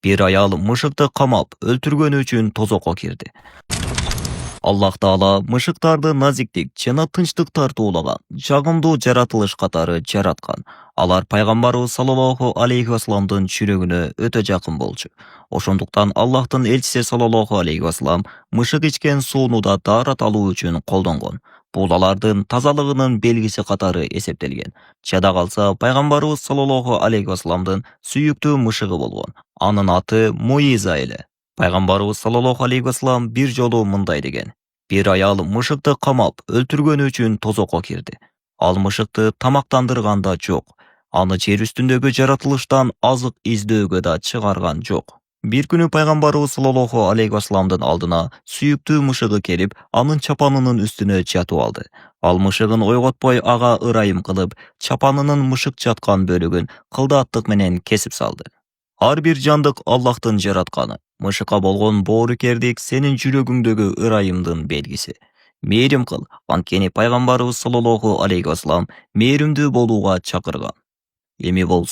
Bir ayal мышыкты камап, өлтүргөнү үчүн тозокко кирди. Аллах Таала мышыктарды назиктик жана тынчтык тартуулаган, жагымдуу жаратылыш катары жараткан. Алар пайгамбарыбыз саллаллаху алейхи вассаламдын жүрөгүнө өтө жакын болчу. Ошондуктан Аллахтын элчиси саллаллаху алейхи вассалам мышык ичкен сууну да даарат алуу үчүн колдонгон. Бул алардын тазалыгынын белгиси катары эсептелген. Жада калса, пайгамбарыбыз саллаллаху алейхи вассаламдын сүйүктүү мышыгы болгон. Анын аты Муиза эле. Пайгамбарыбыз саллаллаху алейхи вассалам бир жолу мындай деген: Bir ayal мышыкты камап, өлтүргөнү үчүн тозокко кирди. Ал мышыкты тамактандырган да жок. Аны жер үстүндөгү жаратылыштан азык издөөгө да чыгарган жок. Бир күнү пайгамбарыбыз саллаллаху алейхи вассаламдын алдына сүйүктүү мышыгы келип, анын чапанынын үстүнө жатып алды. Ал мышыгын ойготпой ага ырайым кылып, чапанынын мышык жаткан бөлүгүн кылдааттык менен кесип салды. Ар бир жандык Аллахтын жаратканы. Мышыкка болгон боорукердик сенин жүрөгүңдөгү ырайымдын белгиси. Мээрим кыл, анткени пайгамбарыбыз саллаллаху алейхи вассалам мээримдүү болууга чакырган. Эми болсо